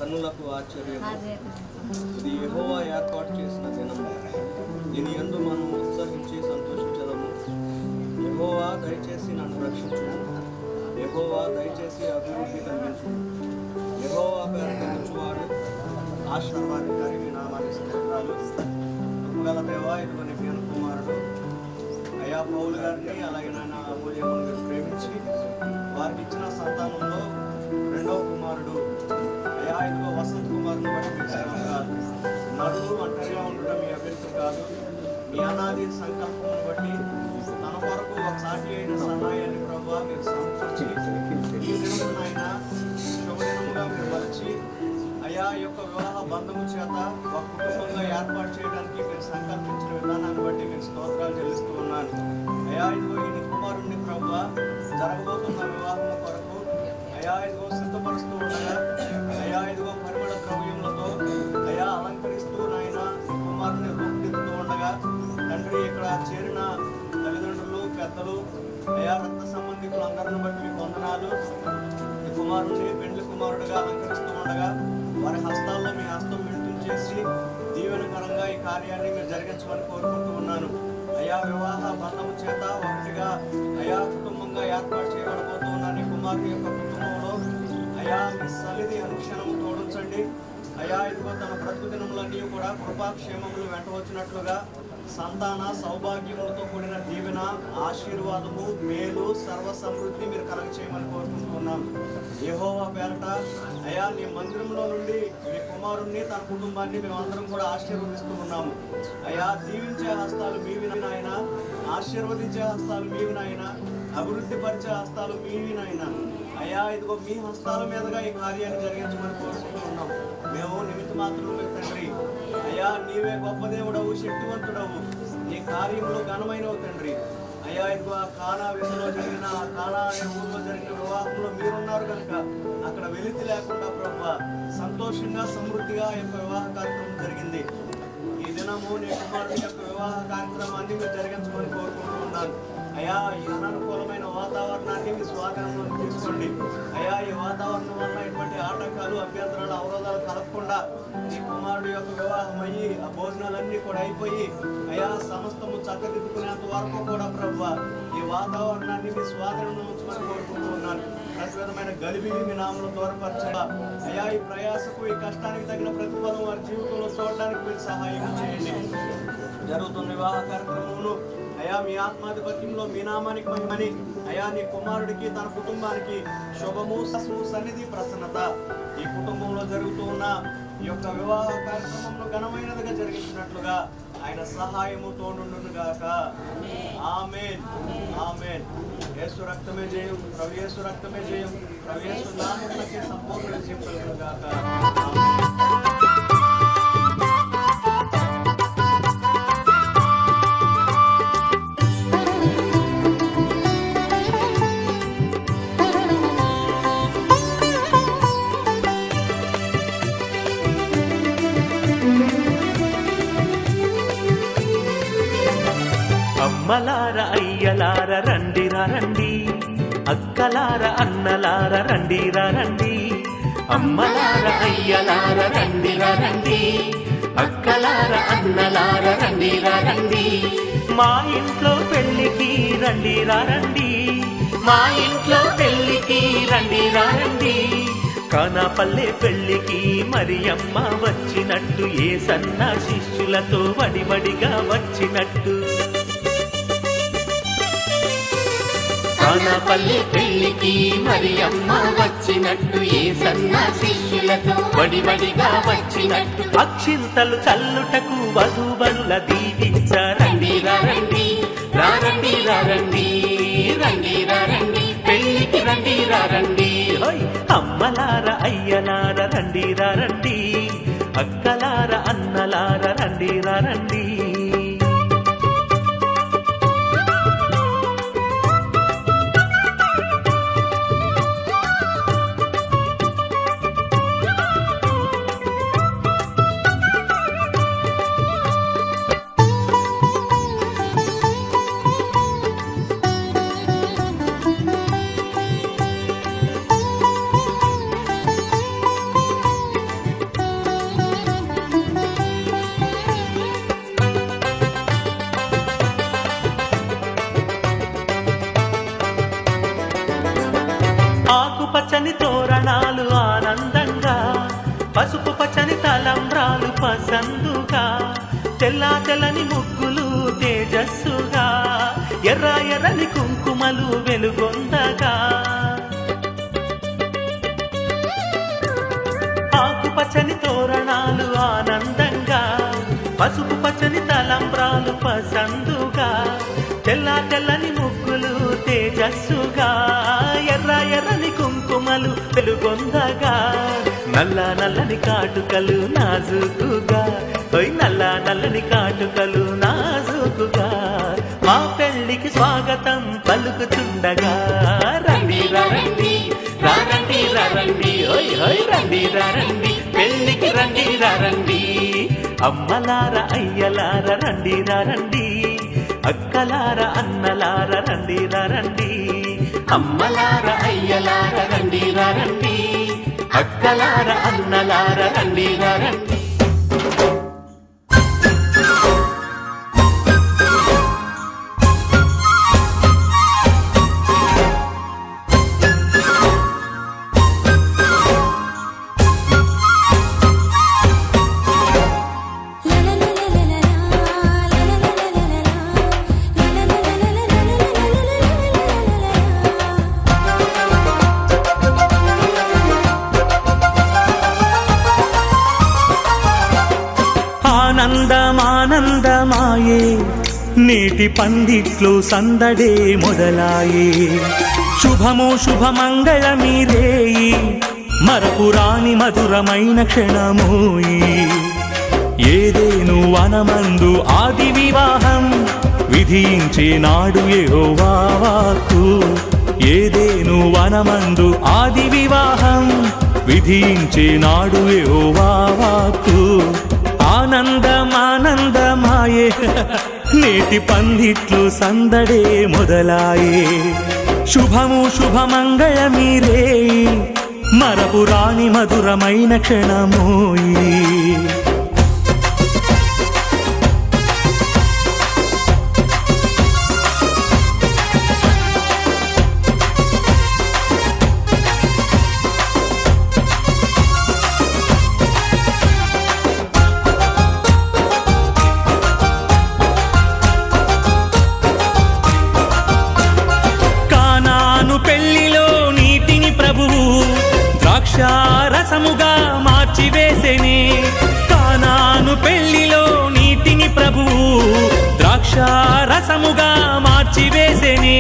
కన్నులకు ఆశ్చర్యం. ఇది యెహోవా ఏర్పాటు చేసిన దినము, దీని యందు మనం ఉత్సహించి సంతోషించదము. యెహోవా దయచేసి నన్ను రక్షించుము, యెహోవా దయచేసి అభివృద్ధి కలిగించు. యెహోవా పేరు కలిగించువాడు ఆశీర్వాదకారి, మీ నామానికి స్తోత్రాలు. గల దేవా, ఇదిగో నీ ప్రియ కుమారుడు అయా పౌలు గారిని అలాగే నాయన అమూల్యమును ప్రేమించి వారికి ఇచ్చిన సంతానంలో రెండవ కుమారుడు అయా ఇదిగో వసంత్ కుమార్ని బట్టి మీకు శ్రమ కాదు, నరుడు ఒంటరిగా ఉండటం మీ అభ్యర్థం కాదు. మీ అనాది సంకల్పమును బట్టి తన కొరకు ఒక సాటి అయిన సహాయాన్ని ప్రభువా మీరు సమకూర్చి ఈ దినమునైనా శుభదినముగా మీరు మలిచి అయా యొక్క వివాహ బంధము చేత ఒక కుటుంబంగా ఏర్పాటు చేయడానికి మీరు సంకల్పించిన విధానాన్ని బట్టి మీకు స్తోత్రాలు చెల్లిస్తూ ఉన్నాను. అయా ఇదిగో ఈ కుమారుణ్ణి ప్రభువా జరగబోతున్న వివాహం కొరకు అయా ఇదిగో సిద్ధపరుస్తూ ఉండగా అయా ఇదిగో పరిమళ ద్రవ్యములతో అయా అలంకరిస్తూ నాయన కుమారుని రూపుదిద్దుతూ ఉండగా తండ్రి ఇక్కడ చేరిన తల్లిదండ్రులు పెద్దలు అయా రక్త సంబంధికులు అందరిని బట్టి మీకు వందనాలు. ఈ కుమారుణ్ణి పెండ్లి కుమారుడిగా అలంకరిస్తూ ఉండగా వారి హస్తాల్లో మీ హస్తం విడుదల చేసి దీవెనకరంగా ఈ కార్యాన్ని మీరు జరిగించమని కోరుకుంటూ ఉన్నాను. అయా వివాహ బంధము చేత ఒకటిగా అయా కుటుంబంగా ఏర్పాటు చేయబడబోతూ ఉన్నాను. ఈ కుమారుని యొక్క కుటుంబంలో అయా మీ సన్నిధి అనుక్షణము తోడించండి. అయా ఇదిగో తన బ్రతుకు దినములన్నీ కూడా కృపాక్షేమములు వెంట వచ్చినట్లుగా సంతాన సౌభాగ్యములతో కూడిన దీవెన, ఆశీర్వాదము, మేలు, సర్వ సమృద్ధి మీరు కలగ చేయమని కోరుకుంటూ ఉన్నాం. యెహోవా పేరట అయా నీ మందిరంలో నుండి మీ కుమారుణ్ణి తన కుటుంబాన్ని మేమందరం కూడా ఆశీర్వదిస్తూ ఉన్నాము. అయా దీవించే హస్తాలు మీవి నాయన, ఆశీర్వదించే హస్తాలు మీవి నాయన, అభివృద్ధి పరిచే హస్తాలు మీవి నాయన. అయా ఇదిగో మీ హస్తాల మీదుగా ఈ కార్యాన్ని జరిగించమని కోరుకుంటూ ఉన్నాం. మేము నిమిత్త మాత్రమే తండ్రి. అయా నీవే గొప్ప దేవుడవు, శక్తివంతుడవు, నీ కార్యంలో ఘనమైనవు తండ్రి. అయా ఇదిగో ఆ కానా విధిలో జరిగిన ఆ కానా అనే ఊళ్ళో జరిగిన వివాహంలో మీరున్నారు కనుక అక్కడ వెలితి లేకుండా ప్రభువా సంతోషంగా సమృద్ధిగా ఈ యొక్క వివాహ కార్యక్రమం జరిగింది. ఈ దినము నీ కుమారుడి యొక్క వివాహ కార్యక్రమాన్ని మీరు జరిగించమని కోరుకుంటూ ఉన్నాను. అయా ఈ అననుకూలమైన వాతావరణాన్ని మీ స్వాధీనంలో తీసుకోండి. అయా ఈ వాతావరణం వల్ల ఎటువంటి ఆటంకాలు, అభ్యంతరాలు, అవరోధాలు కలగకుండా ఈ కుమారుడు యొక్క వివాహం అయ్యి ఆ భోజనాలన్నీ కూడా అయిపోయి అయా సమస్తము చక్కదిద్దుకునేంత వరకు కూడా ప్రభువా ఈ వాతావరణాన్ని మీ స్వాధీనంలో ఉంచమని కోరుకుంటూ ఉన్నాను. ప్రతి విధమైన గలిబిలి మీ నామంలో దూరపరచగా అయా ఈ ప్రయాసకు, ఈ కష్టానికి తగిన ప్రతిఫలం వారి జీవితంలో చూడడానికి మీరు సహాయం చేయండి. జరుగుతున్న వివాహ కార్యక్రమంలో అయా మీ ఆత్మాధిపత్యంలో మీ నామానికి మహిమని అయా నీ కుమారుడికి తన కుటుంబానికి శుభము, సన్నిధి, ప్రసన్నత ఈ కుటుంబంలో జరుగుతూ ఉన్న ఈ యొక్క వివాహ కార్యక్రమంలో ఘనమైనదిగా జరిగించినట్లుగా ఆయన సహాయము తోడుండును గాక. ఆమేన్, ఆమేన్. యేసు రక్తమే జయం, ప్రభు యేసు రక్తమే జయం, ప్రభు యేసు నామమునకే సంపూర్ణ విజయం కలుగును గాక. అమ్మలార అయ్యలార రండిరా రండి, అక్కలార అన్నలార రండిరా రండి. అమ్మలార అయ్యలార రండిరా రండి, అక్కలార అన్నలార రండిరా రండి. మా ఇంట్లో పెళ్లికి రండిరా రండి, మా ఇంట్లో పెళ్లికి రండిరా రండి. కానాపల్లె పెళ్లికి మరియమ్మ వచ్చినట్టు, ఏ సన్న శిష్యులతో వడివడిగా వచ్చినట్టు. కానాపల్లె పెళ్లికి మరియమ్మ వచ్చినట్టు, ఏ సన్న శిష్యులతో వడివడిగా వచ్చినట్టు. అక్షింతలు చల్లుటకు వధూవరుల దీవించ రండిరా రండి, రారండి రారండి, రండిరా రండి, పెళ్లికి రండిరా రండి. అమ్మలార అయ్యలార రండిరా రండి, అక్కలార అన్నలార రండిరా రండి. పసుపు పచ్చని తలంబ్రాలు పసందుగా, తెల్లా తెల్లని ముగ్గులు తేజస్సుగా, ఎర్ర ఎర్రని కుంకుమలు వెలుగొందగా, ఆకుపచ్చని తోరణాలు ఆనందంగా, పసుపు పచ్చని తలంబ్రాలు పసందుగా, తెల్లా తెల్లని ముగ్గులు తేజస్సుగా, ఎర్ర ఎర్రని కుంకుమలు వెలుగొందగా, నల్ల నల్లని కాటుకలు నాజుకుగా, నల్ల నల్లని కాటుకలు నాజుకుగా, మా పెళ్లికి స్వాగతం పలుకుతుండగా, రండి రండి రండి రండి రండి రండి పెళ్లికి రండి రండి, అమ్మలార అయ్యలార రండి రండి, అక్కలార అన్నలార రండి రండి, అమ్మలార అయ్యలార రండి రండి, అక్కలార అన్నలార రండి రండి. ఆనందమానందమాయే నేటి పందిట్లో సందడే మొదలాయే, శుభమో శుభమంగళమీరేయి మరపురాని మధురమైన క్షణమోయి, ఏదేను వనమందు ఆది వివాహం విధించే నాడు యెహోవా వాక్కు, ఏదేను వనమందు ఆది వివాహం విధించే నాడు యెహోవా వాక్కు, ఆనందమానందమాయే నేటి పందిట్లు సందడే మొదలాయే, శుభము శుభమంగళమీరే మరపురాని మధురమైన క్షణమోయి. పెళ్లిలో నీటిని ప్రభువు ద్రాక్షారసముగా మార్చివేసెనే, కానాను పెళ్లిలో నీటిని ప్రభువు ద్రాక్షారసముగా మార్చివేసెనే,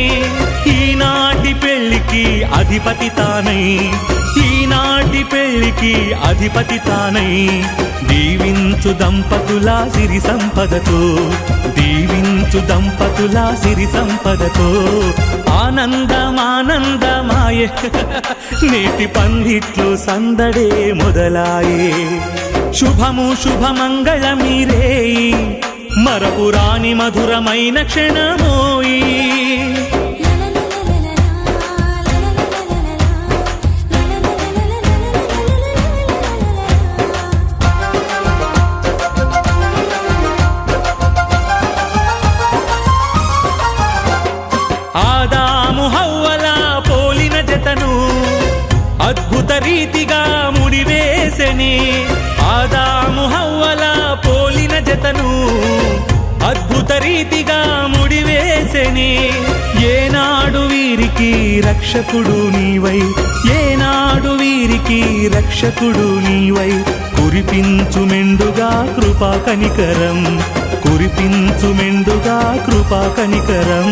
ఈనాటి పెళ్లికి అధిపతి తానై, ఈనాటి పెళ్లికి అధిపతి తానై, దీవించు దంపతులా సిరి సంపదతో, దీవించు దంపతులా సిరి సంపదతో, ఆనందమానందమాయే నేటి పందిట్లు సందడే మొదలాయే, శుభము శుభమంగళమీరే మరపురాని మధురమైన క్షణమోయి. ఆదాము హవ్వల పోలిన జతను అద్భుత రీతిగా ముడివేసెనే, ఆదాము హవ్వల పోలిన జతను అద్భుత రీతిగా ముడివేసెనే, ఏనాడు వీరికి రక్షకుడు నీవై, ఏనాడు వీరికి రక్షకుడు నీవై, కురిపించు మెండుగా కృపా కనికరం, కురిపించు మెండుగా కృపా కనికరం,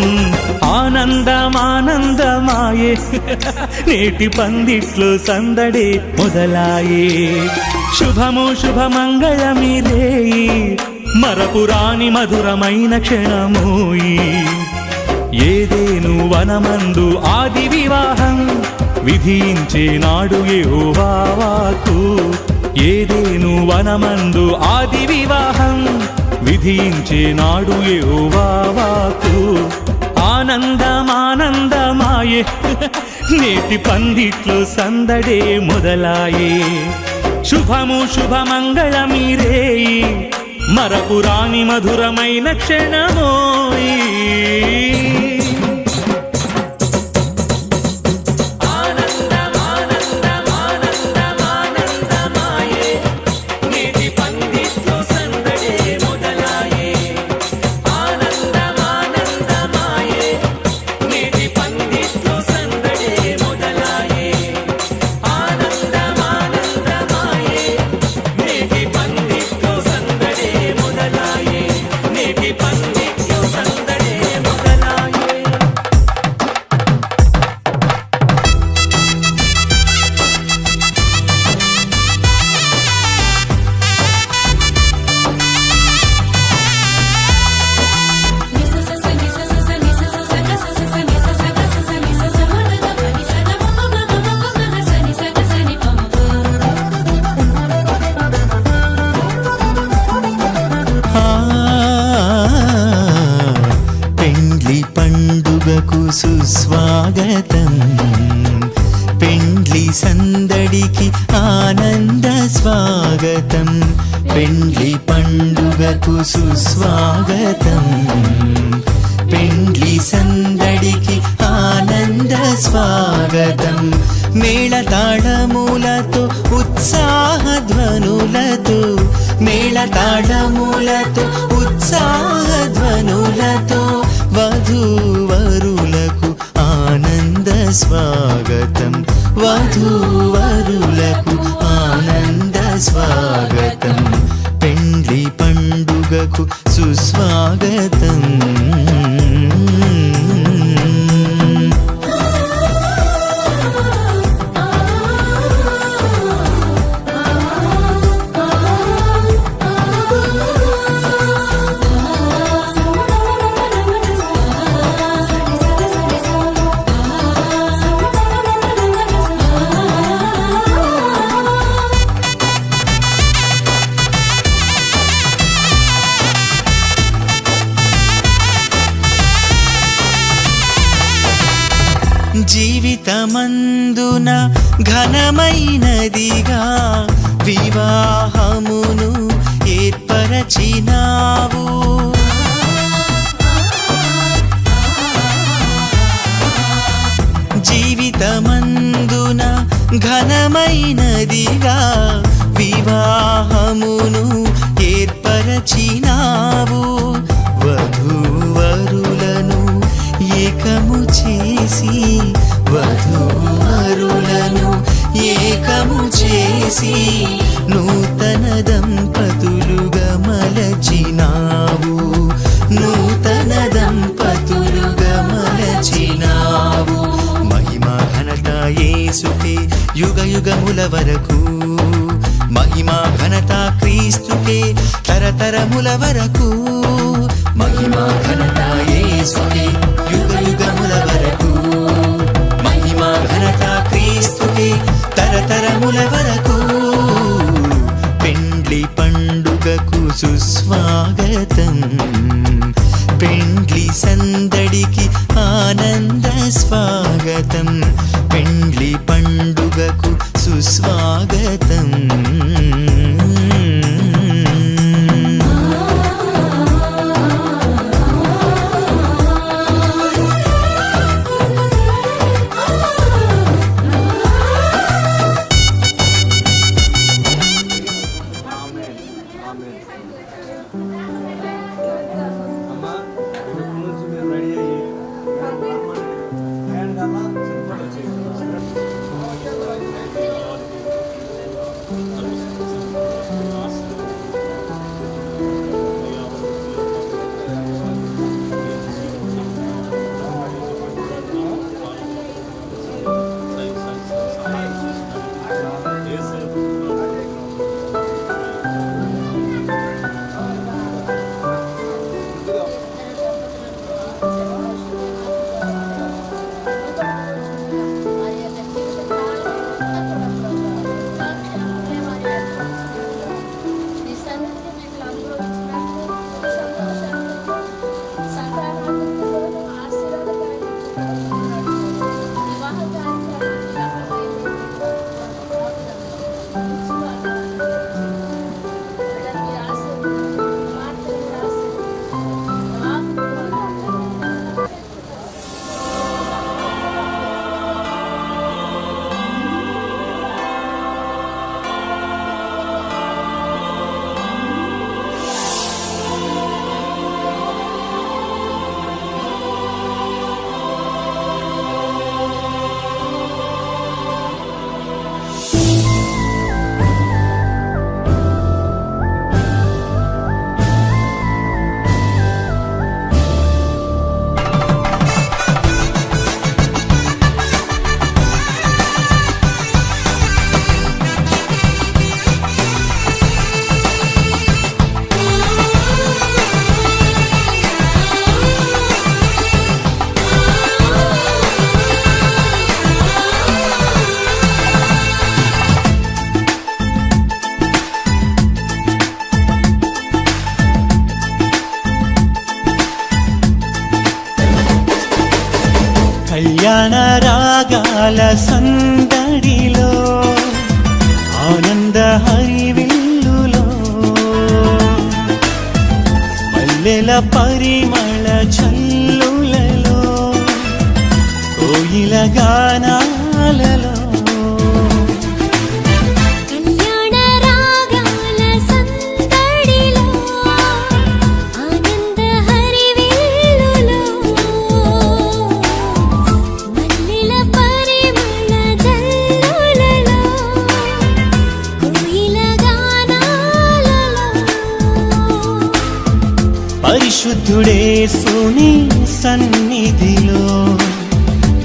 ఆనందమానందమాయే నేటి పందిట్లో సందడే మొదలాయే, శుభము శుభమంగళమీరే మరపురాని మధురమైన క్షణమోయి, ఏదేను వనమందు ఆది వివాహం విధించే నాడు యెహోవా వాక్కు, ఏదేను వనమందు ఆది వివాహం విధించే నాడు యెహోవా వాక్కు, ఆనందమానందమాయే నేటి పందిట్లో సందడే మొదలాయే, శుభము శుభమంగళమీరే మరపురాని మధురమైన క్షణమోయి. ఆనందమానందమానందమానందమాయే సందడికి ఆనంద స్వాగతం, పెండ్లి పండుగకు సుస్వాగతం. పెండ్లి సందడికి ఆనంద స్వాగతం, మేళతాళములతో ఉత్సాహధ్వనులతో, మేళతాళములతో ఉత్సాహధ్వనులతో వధూవరులకు ఆనంద స్వాగతం, వధూవరులకు ఆనంద స్వాగతం. పెండ్లి పండుగకు సుస్వాగతం. జీవితమందున ఘనమైనదిగా వివాహమును ఏర్పరచినావు, జీవితమందున ఘనమైనదిగా వివాహమును ఏర్పరచినావు. వధూవరులను ఏకము చేసి, వధూవరులను ఏకము చేసి నూతన దంపతులుగా మలచినావు, నూతన దంపతులుగా మలచినావు. మహిమా ఘనత యేసుకే యుగ యుగముల వరకు, మహిమా ఘనత క్రీస్తుకే తరతరముల వరకు, మహిమా ఘనత యేసుకే యుగ యుగముల వరకు, మహిమా ఘనత క్రీస్తుకే తరతరముల వరకు. పెండ్లి పండుగకు సుస్వాగతం, పెండ్లి సందడికి ఆనంద స్వాగతం, పెండ్లి పండుగకు సుస్వాగతం. అమ్మా ఇప్పటి నుంచి మీరు రెడీ అయ్యి హ్యాండ్ కల్లా సింపుల్ వచ్చేసి కళ్యాణ రాగాల సందడిలో పరిమళ చల్లులలో కోయిల గానాలలో కళ్యాణ రాగాల సందడిలో ఆనంద హరివిల్లులో మల్లెల పరిమళ జల్లులలో కోయిల గానాలలో పరిశుద్ధుడే సుని సన్నిధిలో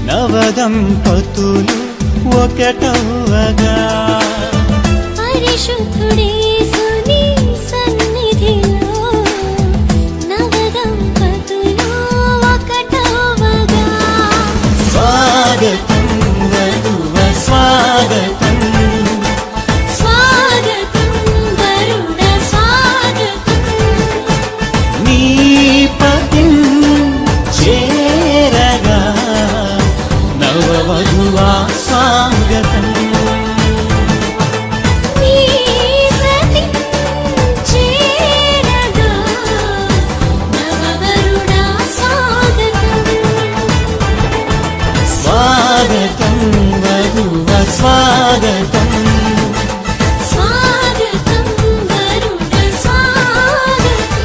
నవదంపతులు ఒకటవగా పరిశుద్ధుడే సుని సన్నిధిలో నవదంపతులు ఒకటవగా స్వాగతం వధువ స్వాగతం స్వాగతం వరుణ స్వాగతం నీ పతిం చేరగా నవవధువా స్వాగతం నీ సతి చేరగా నవవరుణ స్వాగతం స్వాగతం వధువ స్వాగతం స్వాగతం వరుణ స్వాగతం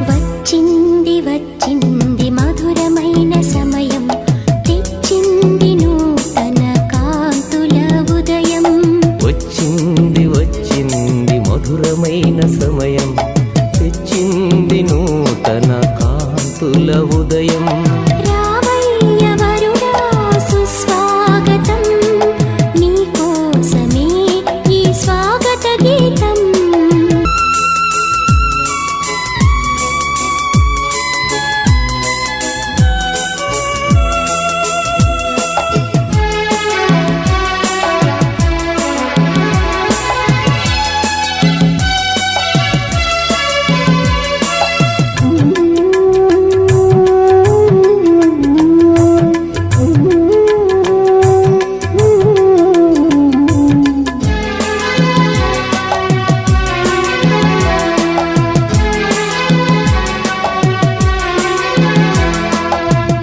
వచ్చింది వచ్చింది మధురమైన సమయం తెచ్చింది నూతన కాంతుల ఉదయం వచ్చింది వచ్చింది మధురమైన సమయం తెచ్చింది నూతన కాంతుల ఉదయం రావయ్య వరుడా సుస్వాగతం నీకోసమే ఈ స్వాగత గీతం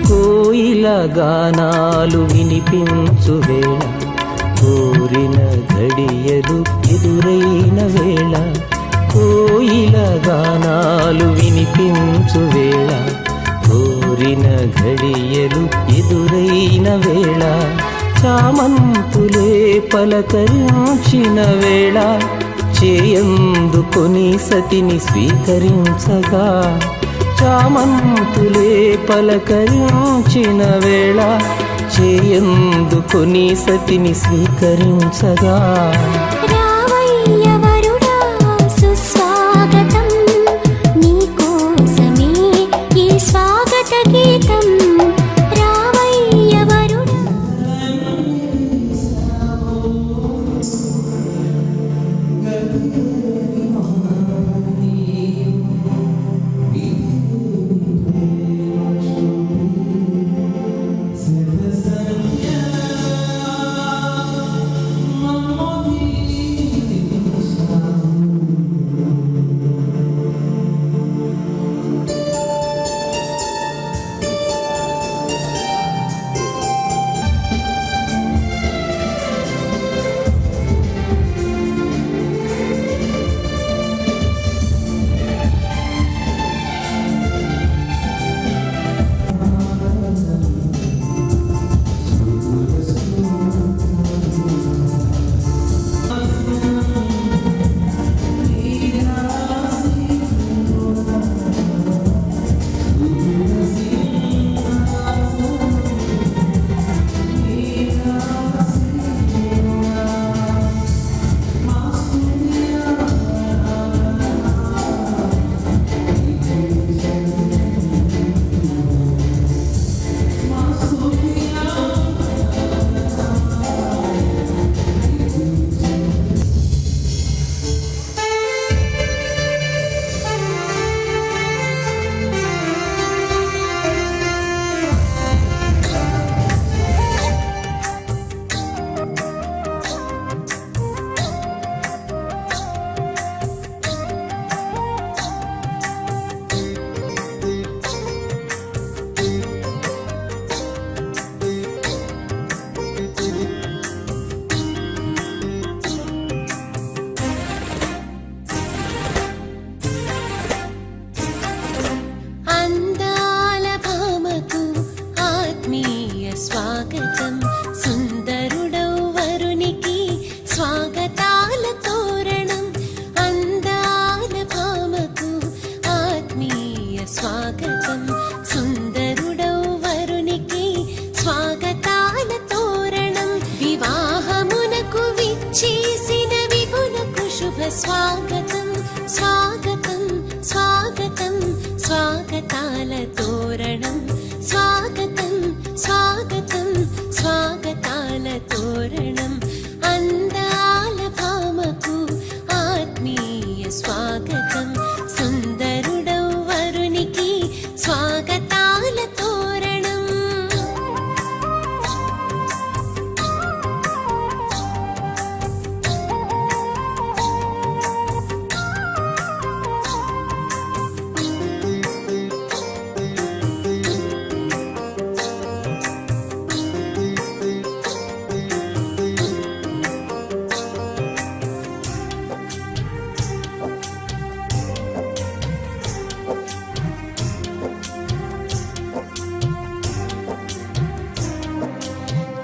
కోయిల గానాలు వినిపించు వేళ కోరిన ఘడియలు ఎదురైన వేళ కోయిల గానాలు వినిపించు వేళ కోరిన ఘడియలు ఎదురైన వేళ చామంతులే పలకరించిన వేళ చేయందుకొని సతిని స్వీకరించగా చామంతులే పలకరించిన వేళ చేయందుకొని సతిని స్వీకరించగా రావయ్య వరుడా సుస్వాగతం నీకోసమే ఈ స్వాగత గీతం రావయ్య వరుడా స్వాగతం సుందరుడౌ వరునికి స్వాగతాల తోరణం అందాల భామకు ఆత్మీయ స్వాగతం సుందరుడౌ వరునికి స్వాగతాల తోరణం వివాహమునకు విచ్చేసిన విభులకు శుభ స్వాగతం స్వాగతం స్వాగతం స్వాగతాల తోరణం స్వాగతం స్వాగతం స్వాగతాల తోరణం అందాల భామకు ఆత్మీయ స్వాగతం సుందరుడౌ వరునికి స్వాగతాల తోరణం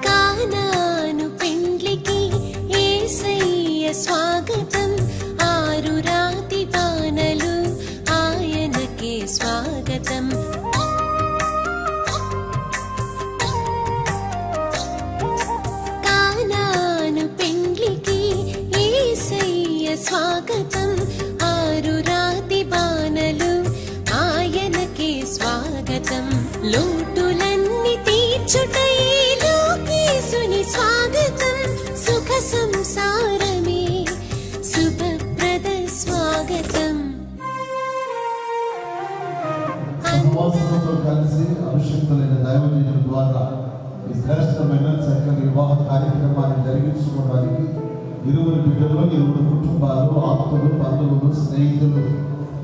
కానాను పెండ్లికి యేసయ్య స్వాగతం ఆరు రాతి బాణలు ఆయనకే స్వాగతం కానాను పెండ్లికి యేసయ్య స్వాగతం ఆరు రాతి బాణలు ఆయనకే స్వాగతం లోటులన్నీ తీర్చుటయే లోకేశుని స్వాగతం సుఖ సంసారమే శుభప్రద స్వాగతం సహవాసంతో కలిసి అభిషక్తులైన దైవజనుల ద్వారా ఈ శ్రేష్టమైన చక్కని వివాహ కార్యక్రమాన్ని జరిగించుకోవడానికి ఇరువురు బిడ్డలు ఇరువురు కుటుంబాలు ఆప్తులు బంధువులు స్నేహితులు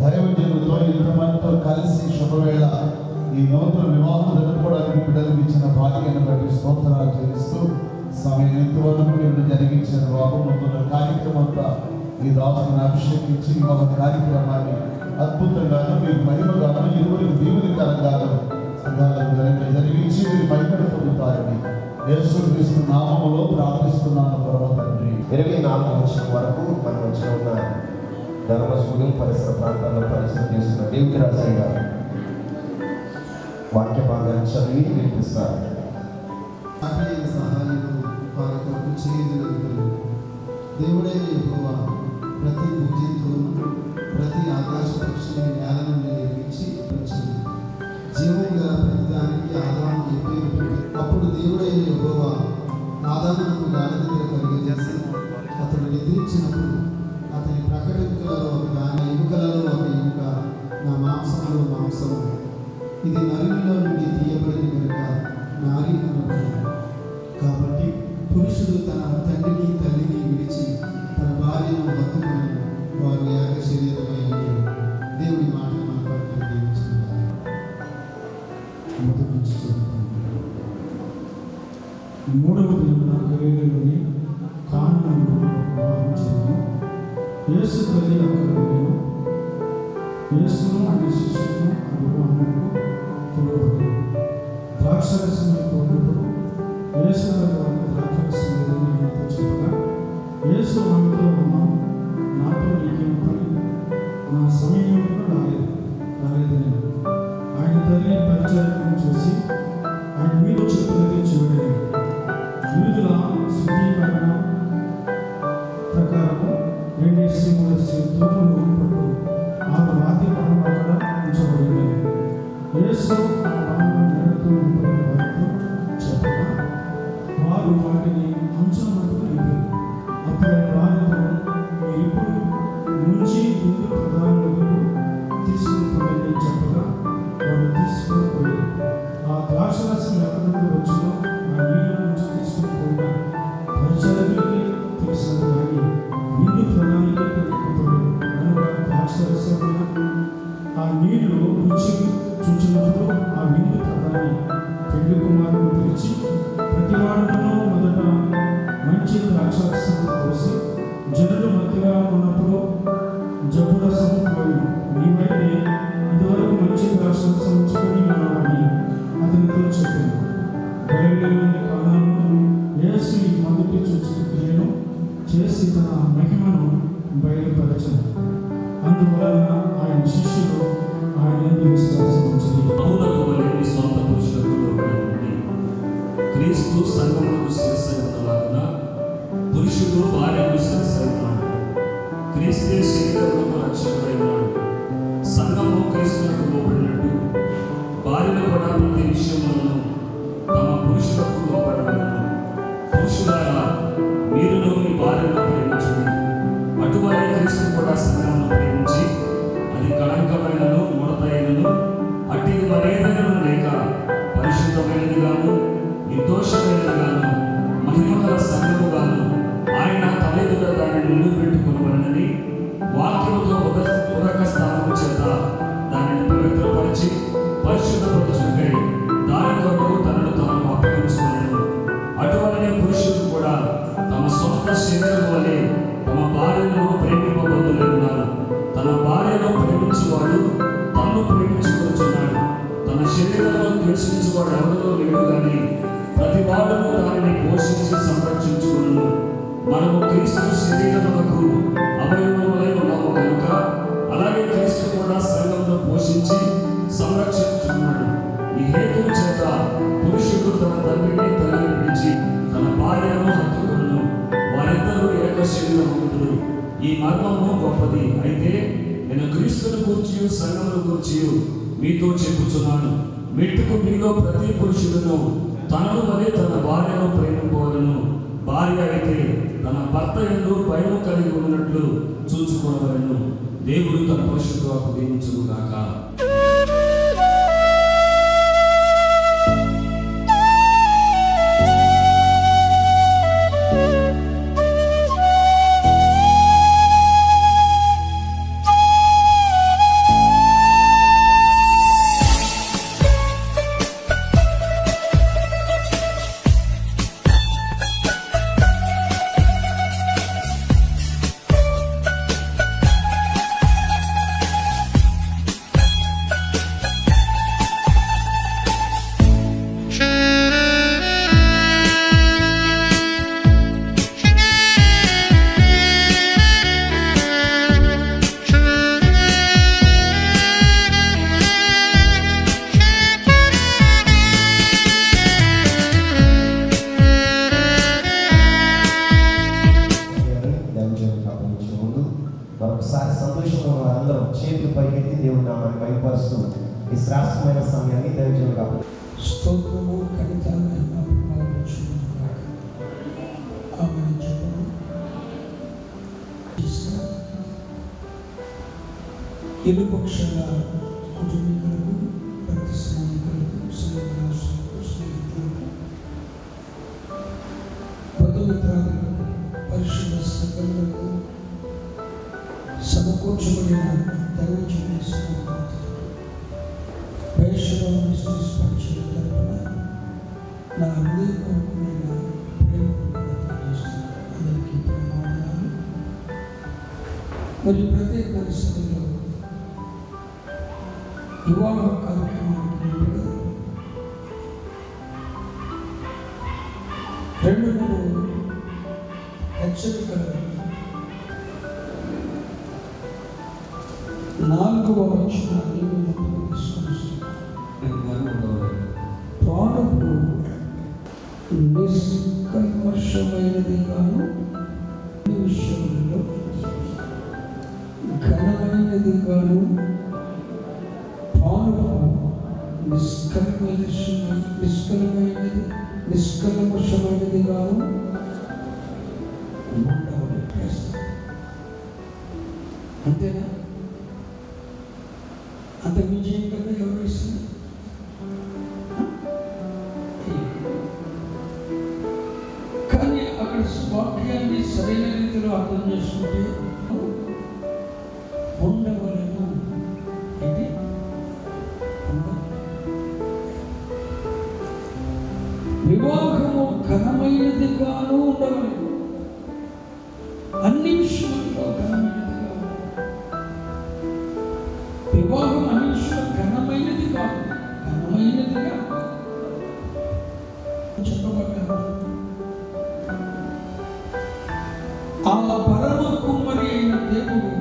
దైవజనులతో ఇంతమందితో కలిసి శుభవేళ ఈ నూతన వివాహం జరుపుకోవడానికి బిడ్డలకు ఇచ్చిన భాగ్యాన్ని బట్టి స్తోత్రాలు చెల్లిస్తూ సమయం ఇంతవరకు మీరు జరిగించిన వివాహం నూతన కార్యక్రమంతో ఈ దాసుని అభిషేకించి వివాహ కార్యక్రమాన్ని అద్భుతంగాను మీరు మహిమగాను ఇరువురికి దీవునికరంగాను సంఘాలకు జరిగించి మీరు మహిమను పొందుతారని యేసుక్రీస్తు నామములో ప్రార్థిస్తున్నాను పరమ తండ్రి. 24 వచ్చిన వరకు మన మధ్య ఉన్న ధర్మస్కూలు పరిసర ప్రాంతాల్లో పరిచయం చేస్తున్న దేవుడి రాజయ్య గారు వాక్య భాగాన్ని చదివి వినిపిస్తారు. సహాయం వారి కొరకు చేయగలుగుతారు. దేవుడైన యెహోవా ప్రతి భూజంతువును ప్రతి ఆకాశ పక్షిని నేల నుండి నిర్మించి పెంచింది. జీవం గల ప్రతిదానికి ఆదాము ఏ పేరు పెట్టి అప్పుడు దేవుడైన యెహోవా ఆదామునకు గాఢనిద్ర కలిగజేసి అతడు నిద్రించినప్పుడు అతని ప్రకటనలలో ఒక దాని ఎముకలలో ఒక ఎముక నా మాంసంలో మాంసము ఇది నరునిలో నుండి తీయబడిన కనుక నారి అనబడింది. కాబట్టి పురుషుడు తన తండ్రిని తల్లిని విడిచి తన భార్యను హత్తుకొని వారు ఏక శరీరమై ఉన్నారు. దేవుడి మాట మన పట్ల దీవించుకుందాం. మొదటి నుంచి చదువుతాం. 3వ దినమున గలిలయలోని కానానులో వివాహం జరిగెను. యేసు తల్లి అక్కడ ఉండెను. యేసును ఆయన శిష్యులను ఆ వివాహమునకు పిలువబడెను. ద్రాక్షారసం అయిపోయినప్పుడు యేసు వారికి ద్రాక్షారసం లేదని ఆయనతో చెప్పగా యేసు ఆమెతో అమ్మ నాతో నీకేం పని, నా సమయం కూడా రాలేదని ఆయన తల్లి పరిచారకులను చూసి ఆయన మీద చెప్పినది చూడలేదు. యూదుల శుద్ధీకరణ ప్రకారము 2 తూములు పట్టు 6 రాతి బాణములు అక్కడ ఉంచబడింది. యేసు ఆ బాణములను నీడతో నింపడిన వారితో చెప్పగా వారు వాటిని అంచుల మట్టుకు నింపారు. అప్పుడు వారితో మీరిప్పుడు నుంచి ముందు ప్రధానులకు తీసుకుని పోయింది చెప్పగా వారు తీసుకుని పోయారు. ఆ ద్రాక్షరసం ఎక్కడి నుండి వచ్చినో ఆ నీళ్ళ నుంచి తీసుకుని పోయిన పరిచారకులకి తెలిసినది కానీ విందు ప్రధానికి తెలియకపోయారు. కనుక ద్రాక్షరసమైన ఆ నీళ్లు రుచి చూచినప్పుడు ఆ విందు ప్రధాని పెళ్లి కుమారుని పిలిచి ప్రతి వాడును మొదట మంచి ద్రాక్షరసం పోసి జనులు మధ్యగా ఉన్నప్పుడు జబ్బురసం పోయి నీవైతే ఇదివరకు మంచి ద్రాక్షరసం ఉంచుకొని ఉన్నావని అతనితో చెప్పింది. గలిలయలోని చేసి తన మహిమను బయలుపరచను. అందువలన ఆయన శిష్యులు ఆయన యందు విశ్వాసం ఉంచిరి. పౌలకు వలె స్వంత పురుషులకు లోబడి ఉండి క్రీస్తు సంఘములకు శిరస్సు ఉన్నలాగున పురుషుడు భార్యకు శిరస్సు ఉన్నాడు. క్రీస్తే శరీరములకు రక్షకుడై ఉన్నాడు. సంఘము క్రీస్తులకు లోబడినట్టు భార్యలు కూడా ప్రతి విషయంలోనూ తమ పురుషులకు లోబడవలెను. పురుషులారా, మీరును మీ భార్యను ప్రేమించండి. అటువలే క్రీస్తు కూడా సంఘమును ప్రేమించి అది కళంకమైనను ముడతైనను అట్టిది మరేదైనను లేక పరిశుద్ధమైనదిగాను నిర్దోషమైనదిగాను మహిమగల సంఘముగాను ఆయన తన ఎదుట దానిని నిలువబెట్టుకొనవలెనని వాక్యముతో ఉదక స్థానము చేత దానిని పవిత్రపరిచి పరిశుద్ధపరచుకై దాని కొరకు తనను తాను అప్పగించుకొనెను. అటువలనే పురుషులు కూడా తమ సొంత శరీరం వలె తమ భార్యను ప్రేమింపబద్దులై ఉన్నారు. తన భార్యను ప్రేమించువాడు తన్ను ప్రేమించుకొనుచున్నాడు. తన శరీరంలో ద్వేషించువాడు ఎవరిలో లేడు కానీ ప్రతి వాడును దానిని పోషించి సంరక్షించుకొనును. మనము క్రీస్తు శరీరములకు అవయవములై ఉన్నాము కనుక అలాగే క్రీస్తు కూడా సంఘమును పోషించి సంరక్షించుకున్నాడు. ఈ హేతువు చేత పురుషుడు తన తండ్రిని తల్లిని విడిచి తన భార్యను హత్తుకొనును. వారిద్దరూ ఏక శరీరములు. ఈ మర్మము గొప్పది. అయితే నేను క్రీస్తును గూర్చియు సంఘమును గూర్చియు మీతో చెప్పుచున్నాను. మెట్టుకు మీలో ప్రతి పురుషుడును తనను వలె తన భార్యను ప్రేమింపవలెను. భార్య అయితే తన భర్త యందు భయము కలిగి ఉన్నట్లు చూచుకోవలెను. దేవుడు తన పరిశుద్ధకు దీవించును గాక. మరొకసారి సంతోషంగా అందరం చేతులు పైకెత్తి దేవుడి నామాన్ని బయలుపరుస్తూ ఈ శ్రేష్టమైన సమయాన్ని దైవజనులు కాబట్టి స్తోత్రము కనిత ఇరుపక్షాల కుటుంబీకులకు ప్రతి స్నేహితులకు స్నేహితులకు బంధుమిత్రాలకు పరిశుద్ధ సంఘములకు సమకూర్చబడిన దైవజనుల పరిచయం తరపున నా హృదయపూర్వకమైన అందరికీ ప్రేమాలు. మరియు ప్రత్యేక పరిస్థితుల్లో వివాహ కార్యక్రమానికి రెండు హెచ్చరికలు 4వ వచనాన్ని పానుపు నిష్కల్మషమైనది గాను విషయంలో ఘనమైనది గాను పానుపు నిష్కల్మషమైనది గాను అంతేనా? అంత విజయం కదా ఎవరు ఇస్తుంది? కానీ అక్కడ వాక్యాన్ని సరైన రీతిలో అర్థం చేసుకుంటే ఉండవలను. ఏంటి? వివాహము ఘనమైనదిగాను ఉండవలను. అన్ని విషయాల్లో ఘనమైనదిగా వివాహం అన్ని విషయాలు ఘనమైనది కాదు, ఘనమైనదిగా చెప్పబడ్డారు. పరమ కుమ్మరి అయిన దేవుడు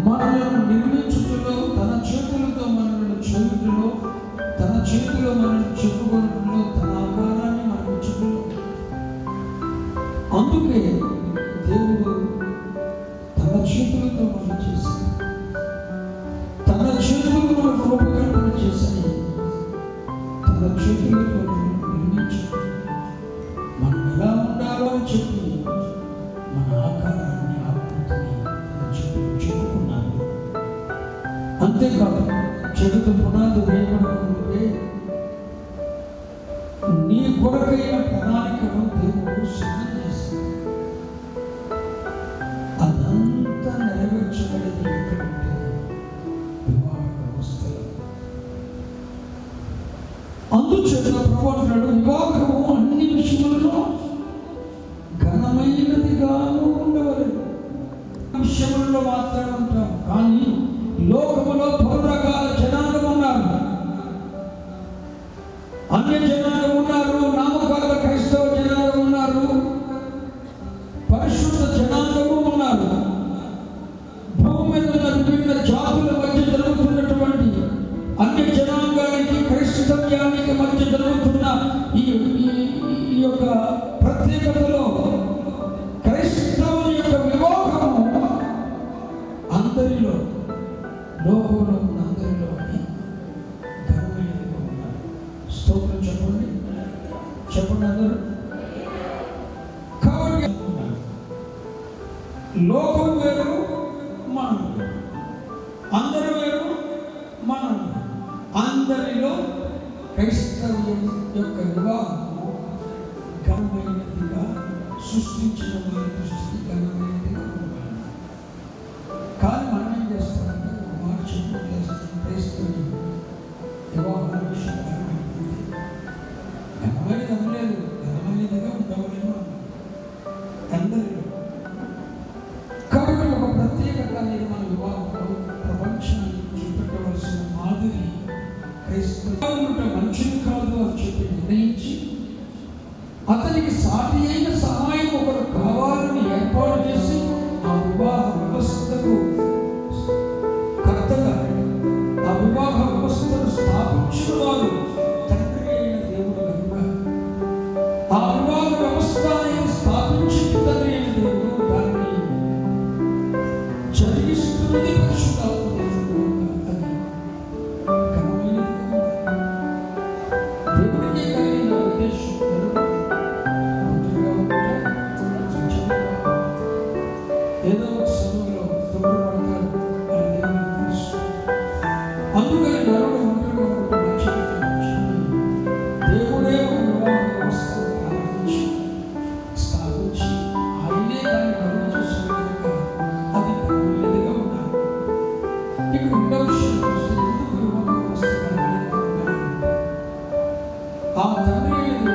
మనలను నిర్మించుటలో, తన చేతులతో మనలను చేయుటలో, తన చేతిలో మనల్ని చెప్పుకోవడంలో, తన ఆకారాన్ని మనకు ఇచ్చుటలో, అందుకే దేవుడు తన చేతులతో మనం చేశాడు, తన చేతులు మనకు రూపకల్పన చేశాయి, తన చేతులతో మనం నిర్మించాడు. మనం ఎలా ఉండాలో అని చెప్పి మన ఆకారాన్ని, ఆకృతిని తన చేతులు చెప్పుకున్నాడు. అంతేకాదు, చెడుతో పునాది వేయబడకుంటే నీ కొరకైన ప్రణాళికను దేవుడు సిద్ధం చేస్తాడు. అదంతా నెరవేర్చబడేది ఎక్కడంటే వివాహ వ్యవస్థలో. అందుచేత ప్రభువు అంటున్నాడు, వివాహము అన్ని విషయములలో ఘనమైనదిగాను ఉండవలేదు. విషయములలో మాత్రమే ఉంటాం, కానీ లోకములో పలు రకాల జనాంగం ఉన్నారు, అన్య జనాంగం ఉన్నారు, నామకాల క్రైస్తవ జనాంగం ఉన్నారు, పరిశుద్ధ జనాంగము ఉన్నారు. భూమి మీద ఉన్న విభిన్న జాతుల మధ్య జరుగుతున్నటువంటి అన్య జనాంగానికి, క్రైస్తవ్యానికి మధ్య జరుగుతున్న ఈ యొక్క ప్రత్యేకతలో క్రైస్తవుని యొక్క వివాహము అందరిలో, లోకంలో ఉన్న అందరిలో అని ఘనమైనదిగా ఉన్నారు. స్తోత్రం చెప్పండి, చెప్పండి అందరూ. కాబట్టి లోకం వేరు, మనం వేరు, అందరూ వేరు, మనం వేరు. అందరిలో క్రైస్తవ్యం యొక్క వివాహము ఘనమైనదిగా, సృష్టించిన వారి దృష్టికి ఘనమైనదిగా ఉండాలి. కానీ మనం ఏం చేస్తామంటే మాట చెప్పు చేస్తాం, క్రైస్తవులు వివాహం విషయం ఘనమైనది అనలేదు, ఘనమైనదిగా ఉండవలేము అందరిలో. కాబట్టి ఒక ప్రత్యేకత అనేది మన వివాహంలో ప్రపంచాన్ని చూపెట్టవలసిన మాదిరి క్రైస్తవులు మనుషులు కాదు అని చెప్పి నిర్ణయించి, అతనికి సాటి అయిన సహాయం ఒకరు కావాలని ఏర్పాటు చేసి ఆ వివాహ వ్యవస్థకు కర్తగా, ఆ వివాహ వ్యవస్థను స్థాపించిన వారు తండ్రి అయిన దేవుడు కనుక, ఆ వివాహ వ్యవస్థని స్థాపించిన తండ్రి అయిన దేవుడు దాన్ని జరిగిస్తున్నది పరిశుద్ధాత్మ దేవుడు. అది ఘనమైనది. దేవుడికి కలిగిన ఉద్దేశం ఏదో ఒక సమయంలో తొందరపడతారు అని దేవునికి తెలుసు. అందుకని నరుడు ఒంటరిగా ఉండటం మంచిది కాదు. దేవుడే ఒక వివాహ వ్యవస్థను ప్రారంభించి స్థాపించి ఆయనే దాన్ని కలుగు చేసిన కనుక అది ఘనమైనదిగా ఉండాలి. ఇక రెండవ విషయం చూస్తే, ఎందుకు వివాహ వ్యవస్థ ఘనమైనదిగా ఉండాలంటే, ఆ తండ్రి అయిన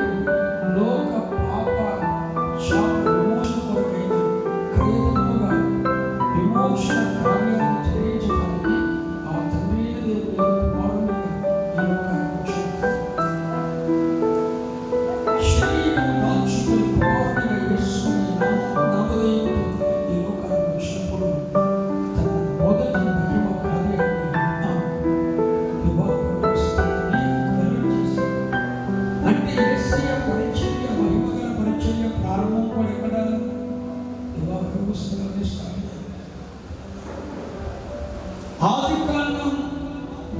లోక పాప శాప విమోచన కొరకైన క్రియలుగా విమోచన కార్యాన్ని జరిగించడానికి ఆ తండ్రి అయిన దేవుడు కుమారుడిగా ఈ లోకానికి వచ్చాడు. శరీరం దాల్చుకుని కుమారుడిగా యేసుని నామధేయంతో ఈ లోకానికి వచ్చినప్పుడు తన మొదటి మహిమ కార్యాన్ని వివాహ వ్యవస్థని నెరవేర్చేశాడు. అంటే యేసయ్య పరిచర్య, మహిమగల పరిచర్య ప్రారంభం కూడా ఎక్కడ? వివాహ వ్యవస్థలోనే స్టార్ట్ అయ్యింది. ఆదికాండం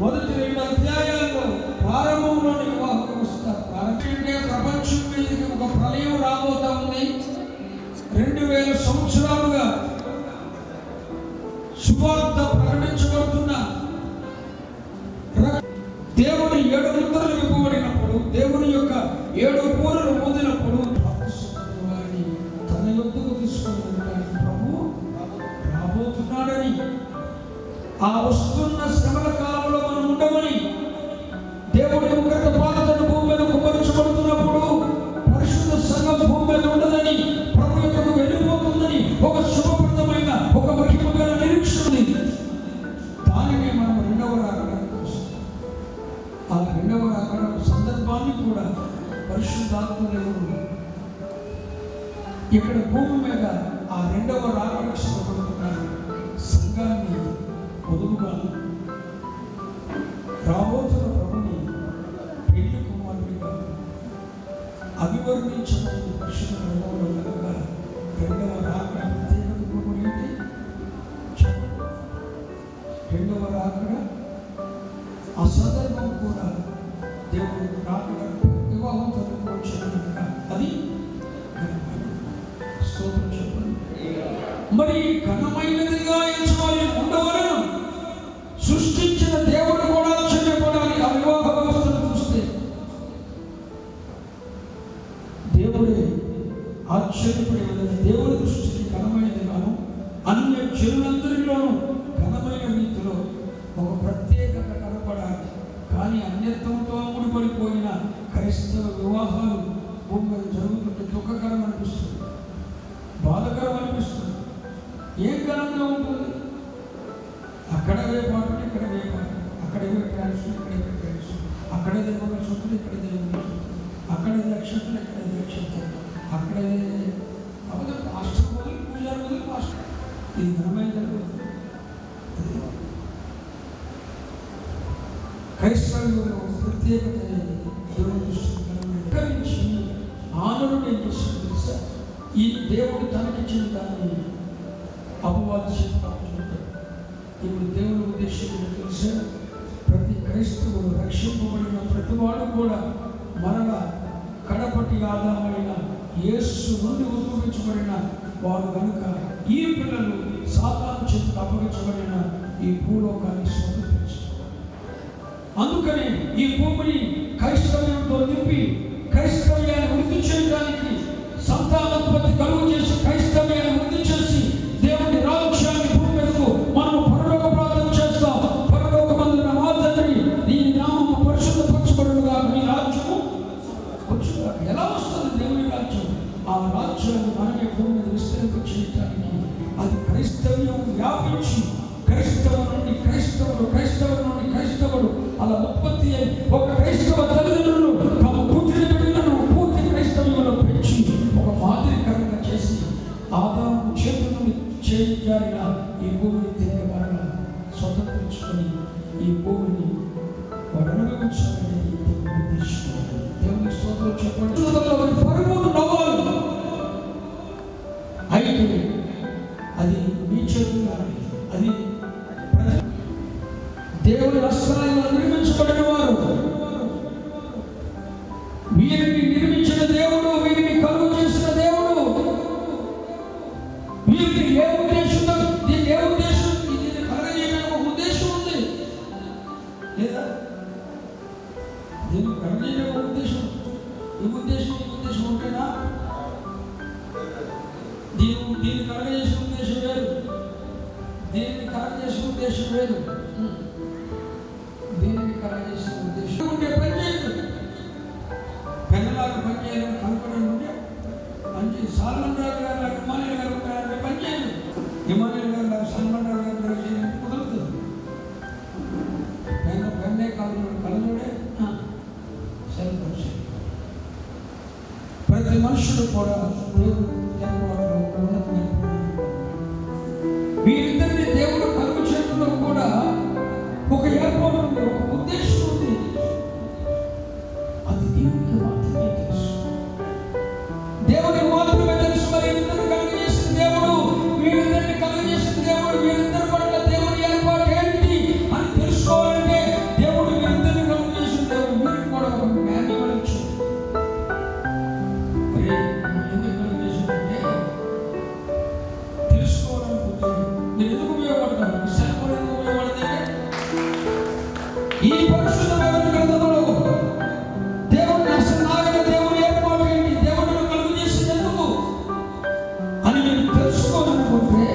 మొదటి 2 అధ్యాయాల్లో ప్రారంభంలోని వివాహ వ్యవస్థ ప్రారంభించే ప్రపంచం మీదకి ఒక ప్రళయం రాబోతా ఉంది. 2000 సంవత్సరాలుగా సువార్త ప్రకటించబడుతున్న దేవుని 7 ముద్రలు విప్పబడినప్పుడు, దేవుని యొక్క 7 పూరలు ఊదినప్పుడు వారిని తన యొద్దకు తీసుకొని వెళ్ళడానికి ప్రభువు రాబోతున్నాడని, ఆ వస్తున్న శ్రమల కాలంలో మనం ఉండమని, దేవుడి ఉగ్రత పాలతను భూమి మీద కుమరించబడుతున్నప్పుడు పరిశుద్ధ సంఘం భూమి మీద ఉండదని, ప్రభు యొక్కకు వెళ్ళిపోతుందని ఒక శుభప్రదమైన, ఒక మహిమగల నిరీక్షణ ఉంది. దానిని మనం రెండవ రాకడానికి వస్తాం. ఆ రెండవ రాకడ సందర్భాన్ని కూడా పరిశుద్ధాత్మ దేవుడు ఇక్కడ భూమి మీద ఆ రెండవ రాకడకు సిద్ధపడుతున్న సంఘాన్ని పొదుపుగా రాబోతున్న ప్రభుని పెళ్లి కుమారుడిగా అభివర్ణించబడింది పరిశుద్ధ గ్రంథంలో కనుక రెండవ రాకడ ప్రత్యేకత ఏంటి? రెండవ రాకడ ఆ సందర్భం కూడా దేవుడు రాకడ వివాహం జరుపుకోవచ్చు కనుక అది స్తోత్రం చెప్పండి. మరి ఘనమైనదిగా ఎంచుకోవాలి ఉండవలను సృష్టించిన దేవుడు కూడా ఆశ్చర్యపడాలి. ఆ వివాహ వ్యవస్థను చూస్తే దేవుడే ఆశ్చర్యపడేది. దేవుడి దృష్టికి ఘనమైనదిగాను అన్య జనులందరిలోనూ ఘనమైన రీతిలో ఒక ప్రత్యేకత కనపడాలి. కానీ అన్యత్వంతో ముడిపడిపోయిన క్రైస్తవ వివాహాలు భూమి మీద జరుగుతుంటే దుఃఖకరం అనిపిస్తుంది, బాధకరం అనిపిస్తుంది. ఏం ఘనంగా ఉంటుంది? అక్కడ వేపాటు, ఇక్కడ వేపాటు, అక్కడే డ్యాన్స్, ఇక్కడే డ్యాన్స్, అక్కడే దేవుడు చూస్తుంది, ఇక్కడ దేవుడు చూస్తుంది, అక్కడే అక్షంతలు, ఇక్కడే అక్షంతలు, అక్కడే అవతల పాస్టర్ మొదలు పూజారి మొదలు పాస్టర్. ఇది ఘనమైన జరుగుతుంది. క్రైస్తవులు ప్రత్యేకత దేవుడు దృష్టి ఆనరుడు ఏం చేస్తుంది తెలుసా? ఈ దేవుడు తనకిచ్చిన దాన్ని అపవాది చేస్తాడు. ఇప్పుడు దేవుని ఉద్దేశం తెలుసా? ప్రతి క్రైస్తవుడు రక్షింపబడిన ప్రతివాడు కూడా మరలా కడపటి ఆధారమైన యేసు నుండి ఉద్భవించబడిన వారు కనుక ఈ పిల్లలు సాతాను చేతికి అప్పగించబడిన ఈ భూలోకాన్ని స్వతంత్రించారు. అందుకని ఈ భూమిని క్రైస్తవ్యంతో నింపి క్రైస్తవ్యాన్ని వృద్ధి చేయడానికి సంతానోత్పత్తి కలుగు చేసి క్రైస్తవ్యాన్ని వృద్ధి చేసి దేవుని రాజ్యాన్ని భూమి మీదకు మనము పరలోక ప్రార్థన చేస్తాం. పరలోకమందున మా తండ్రి నీ నామము పరిశుద్ధపరచబడునుగా, నీ రాజ్యము వచ్చుగా. ఎలా వస్తుంది దేవుని రాజ్యం? ఆ రాజ్యాన్ని మనమే భూమి మీద విస్తరింప చేయడానికి అది క్రైస్తవ్యం వ్యాపించి క్రైస్తవ నుండి క్రైస్తవుడు అలా ఉత్పత్తి అయి ఒక క్రైస్తవ తల్లిదండ్రులు తమ పుట్టిన బిడ్డలను పూర్తి క్రైస్తవ్యంలో పెంచి ఒక మాదిరికరంగా చేసి ఆదాము చేతుల నుండి చేయించారిన ఈ భూమిని తిరిగి మరణ స్వతంత్రించుకొని ఈ భూమిని వాడు అనుభవించాలని దేవుని ఉద్దేశం. దేవుని స్తోత్రం చెప్పండి. పరుగులు నవ్వాలి. అయితే అది మీ చేతుల్లో, అది దేవుని వస్త్రాలను నిర్మించబడిన వారు, వీరిని నిర్మించిన దేవుడు, వీరిని కలుగు చేసిన దేవుడు, వీరికి ఏ ఉద్దేశంతో దీన్ని కలగజేయడానికి ఒక ఉద్దేశం ఉంది లేదా? దీన్ని కలగజేయడానికి ఒక ఉద్దేశం, ఈ ఉద్దేశం ఉంటేనా? దీన్ని కలగజేసిన ఉద్దేశం వేరు, దీన్ని కలగజేసిన ఉద్దేశం వేరు. దీనిని కలగజేసిన ఉద్దేశం ఉంటే పనిచేయదు. పెద్దలాగా పనిచేయడం కనుకోవడం ఉంటే పనిచేయదు. సాల్మన్ రాజు గారు ఇమానుయేల్ గారు ఉంటారంటే పనిచేయదు. ఇమానుయేల్ గారు సాల్మన్ రాజు గారు చేయడానికి కుదురుతుంది. పెన్నే కలజోడే సెల్ఫ్. ప్రతి మనుషుడు కూడా దేవుడు వీరిద్దరిని దేవుడు కలుగు చేయడంలో కూడా ఒక ఏర్పాటు ఉంది, ఒక ఉద్దేశం ఉంది. అది దేవునికి మాత్రమే తెలుసు, దేవునికి మాత్రమే తెలుసు. మరి ఇద్దరు కలుగజేసిన దేవుడు, వీరిద్దరిని కలుగజేసిన దేవుడు, వీరిద్దరి పట్ల దేవుని ఏర్పాటు ఏంటి అని తెలుసుకోవాలంటే దేవుడు వీరిద్దరిని కలుగజేసిన దేవుడు వీరికి కూడా ఒక మాన్యువల్ ఇచ్చాడు. మరి ఎందుకు కలుగజేసాడంటే తెలుసుకోవాలనుకుంటే మీరు ఎందుకు ఉపయోగపడతారు? సెల్ ఫోన్ ఎందుకు ఉపయోగపడతాయి? ఈ పరిశుద్ధమైన గ్రంథంలో దేవుని అసలు దేవుని ఏర్పాటు ఏంటి, దేవుడిని కలుగు చేసేందుకు అని మీరు తెలుసుకోవాలనుకుంటే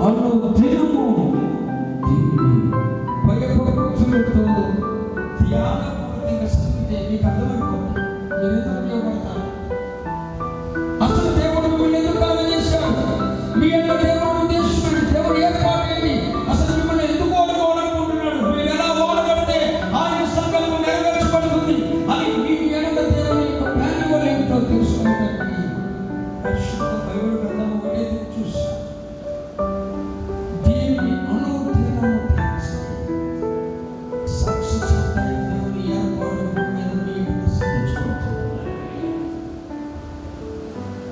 అను దినము దీన్ని భయభక్తులతో త్యాగపూర్తిగా చదివితే మీకు అర్థమైపోతుంది. మీరు ఎందుకు ఉపయోగపడతారు?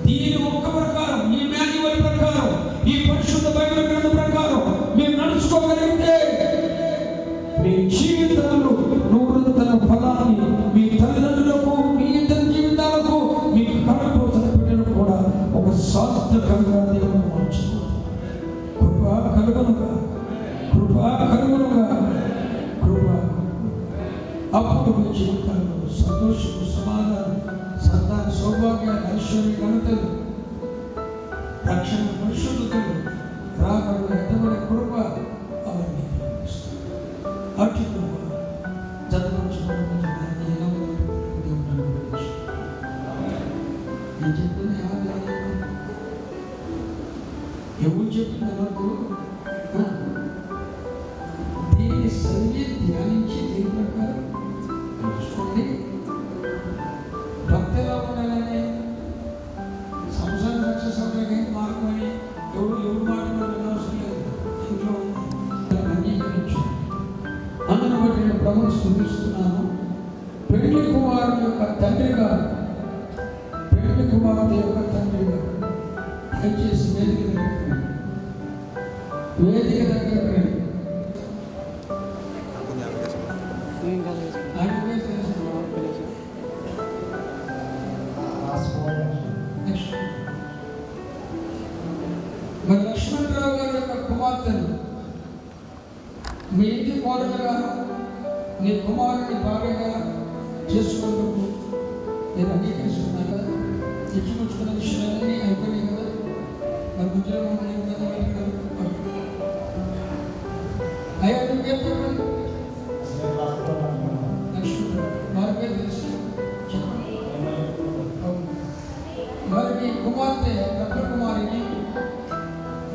దీని ఒక్క ప్రకారం, ఈ మాన్యువల్ ప్రకారం, ఈ పరిశుద్ధ బైబిల్ గ్రంథం ప్రకారం మీరు నడుచుకోగలిగితే మీ జీవితంలో నూరంతల ఫలాన్ని మీ తల్లిదండ్రులకు, మీ ఇద్దరి జీవితాలకు, మీ కడపోతున్న బిడ్డలకు కూడా ఒక సార్థకంగా దేవుడు మార్చుకో. కృప కలుగునుగా, కృప కలుగునుగా, కృప. అప్పుడు మీ జీవితంలో సంతోషము, సమాధానం, సంతాన సౌభాగ్యాలు, ఐశ్వర్య, ఘనతలు, రక్షణ, పరిశుద్ధతలు, రాబడి, ఎత్తబడే కృప అవన్నీ అటు కృప నేను చెప్పింది ఎవరు చెప్పింది ఎవరు దీన్ని చదివి ధ్యానించి దీని ప్రకారం చూసుకోండి. భక్తిలో ఉండాలని సంసారం సక్సెస్ అవ్వడానికి మార్గం అని ఎవరు మాట్లాడాలని అవసరం లేదు. ఇంట్లో అంగీకరించు. అందును బట్టి నేను ప్రభువుని స్తుతిస్తున్నాను. పెళ్లి కుమారుని యొక్క తండ్రిగా, పెళ్లి కుమార్తె యొక్క తండ్రిగా దయచేసి వేదిక దగ్గరికి మరి లక్ష్మణరావు గారి యొక్క కుమార్తెను మీ ఇంటి కోడలుగా, నీ కుమారుని భార్యగా చేసుకున్నందుకు నేను అంగీకరిస్తున్నాను కదా. ఇచ్చిపుచ్చుకున్న విషయాలన్నీ అయిపోయినాయి కదా. మరి ఉద్యోగం అయ్యా పేరు చెప్పండి. వారి పేరు తెలుసు చెప్పండి. మరి మీ కుమార్తె రత్నకుమారికి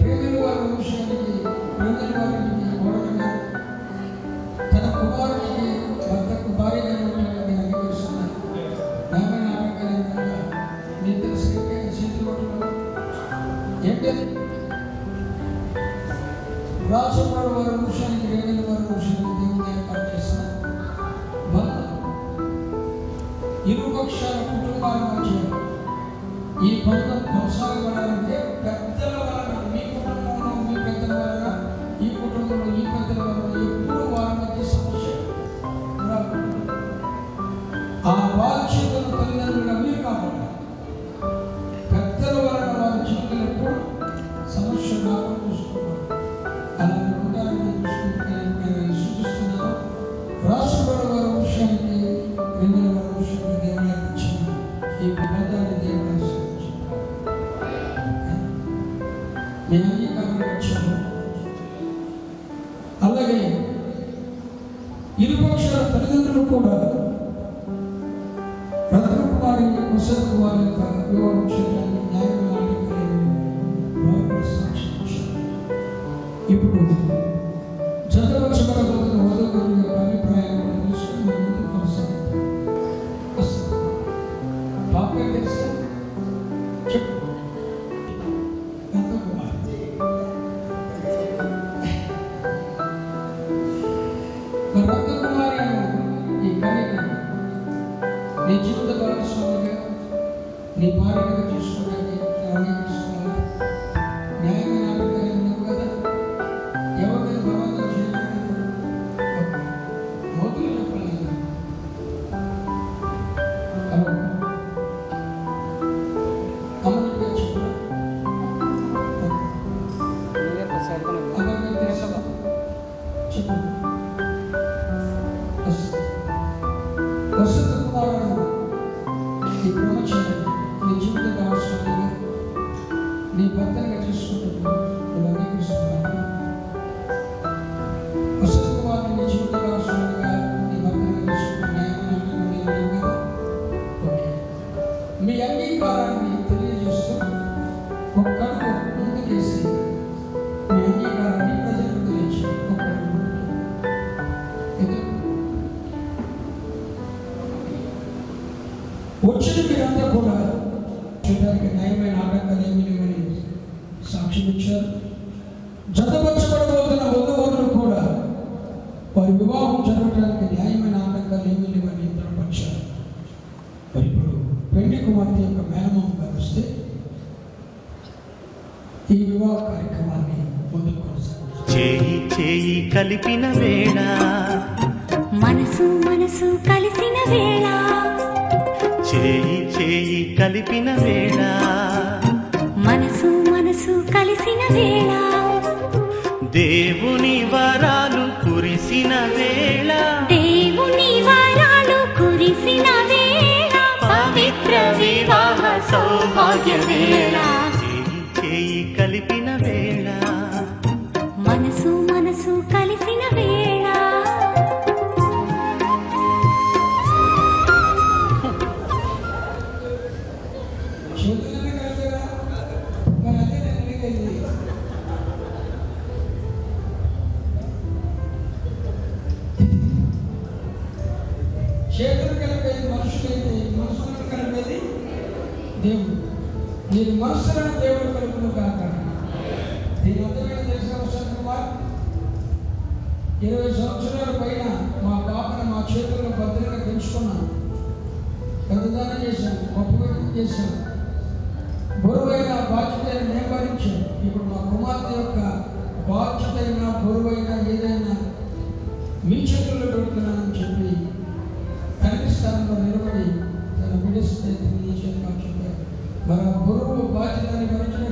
రేణుల వారి వంశానికి, రేణుల వారికి కోడలుగా, తన కుమారునికి భర్తకు భార్యగా ఉంటానని నేను అంగీకరిస్తున్నాను. నామైన ఆటంకాలంగా మీ ఇద్దరు చేతులు పట్టుకున్నాను. ఏంటది? రాజకుమారు వారి వంశానికి, రేణుల వారి వంశానికి దేవుని ఏర్పాటు చేసిన బంధం. ఇరు పక్షాల కుటుంబాల మధ్య ఈ బంధం కొనసాగబడాలంటే పెద్దల వలన, మీ కుటుంబంలో మీ పెద్దల వలన, ఈ కుటుంబంలో ఈ పెద్దల వలన ఎప్పుడు వారి మధ్య సమస్య రాకూడదు. ఆ బాధ్యతను తల్లిదండ్రులుగా మీరు కాపాడాలి. పెద్దల వలన వారి జీవితంలో ఎప్పుడు సమస్య రాకుండా చూసుకున్నారు. అలాంటి ఉండాలని నేను సూచిస్తున్నాను. రాష్ట్రపతి వారి విషయానికి, రేణుల వారి విషయానికి దేవుడు ఇచ్చిన ఈ బంధాన్ని దేవుడు నేను అంగీకారం వచ్చాను. అలాగే ఇరుపక్షాల తల్లిదండ్రులు కూడా రత్నకుమారి, వసంత కుమారి యొక్క వివాహం చేయడానికి న్యాయంగా ఇప్పుడు జతపరచబడబోతున్న వధువుల యొక్క అభిప్రాయాలు తెలుసుకుని ముందుకు కొనసాగుతాం. పాప తెలుసా? చెప్పు. రత్నకుమారి ఈ కన్యక నీ జీవిత భాగస్వామిగా, నీ భార్యగా చేసుకోవడానికి నేను అంగీకరిస్తున్నాను. న్యాయమైన అభిప్రాయం ఉన్నావు కదా. ఎవరికైనా బలవంతం చేయలేదు. మొదలు చెప్పలేదు. అమ్మని పేరు చెప్పు. చెప్పు. వసంత కుమారుడు నీ బ్రహ్మచారి, నీ జీవిత భాగస్వామిగా, నీ భర్తగా చేసుకుంటున్నావు. నువ్వు అంగీకరిస్తున్నావు. వసంత కుమారుడు నీ జీవిత భాగస్వామిగా, నీ భర్తగా చేసుకుంటున్నావు. మీ అంగీకారాన్ని తెలియజేస్తూ ఒక కడుగు ముందుకేసి మీ అంగీకారాన్ని ప్రజలకు తెలియజేసి ఒక కడుగు వచ్చిన మీరంతా కూడా చూడడానికి న్యాయమైన ఆటంకాలు ఏమీ లేవని సాక్ష్యం ఇచ్చారు. జతపరచబడబోతున్న వధువులు కూడా వారి వివాహం జరగడానికి న్యాయమైన ఆటంకాలు ఏమీ లేవని దృఢపరిచారు. మరి ఇప్పుడు పెళ్లి కుమార్తె యొక్క మేనమామ గారు వస్తే ఈ వివాహ కార్యక్రమాన్ని ముందుకు కొనసాగించాలి. చేయి చేయి కలిపిన వేళ, మనసు మనసు కలిసిన వేళ, చేయి చేయి కలిపిన వేళ, మనసు మనసు కలిసిన వేళ, దేవుని వరాలు కురిసిన వేళ, దేవుని వరాలు కురిసిన వేళ, పవిత్ర వివాహ సౌభాగ్య వేళ, చేయి చేయి కలిపిన వేళ, మనసు మనసు కలిసిన వేళ. చేతులన్నీ కలిసారా? మరి అదే నేను అడిగేది. చేతులు కలిపేది మనుషులైతే మనసులను కలిపేది దేవుడు. నేను మనసులను దేవుడు కలుపును కాక. దీని అర్థమైన తెలిసిన అవసరం 20 సంవత్సరాల పైన మా పాపను మా చేతుల్లో భద్రంగా పెంచుకున్నాను, పెద్దదానం చేశాను, గొప్ప వ్యక్తి చేశాను, బరువైన బాధ్యతను నేను భరించాను. ఇప్పుడు మా కుమార్తె యొక్క బాధ్యతైన బరువైన ఏదైనా మీ చేతుల్లో పెడుతున్నానని చెప్పి తండ్రి స్థానంలో నిలబడి తన బిడ్డ చేతులు చెప్పారు. మరి ఆ బరువు బాధ్యతని భరించిన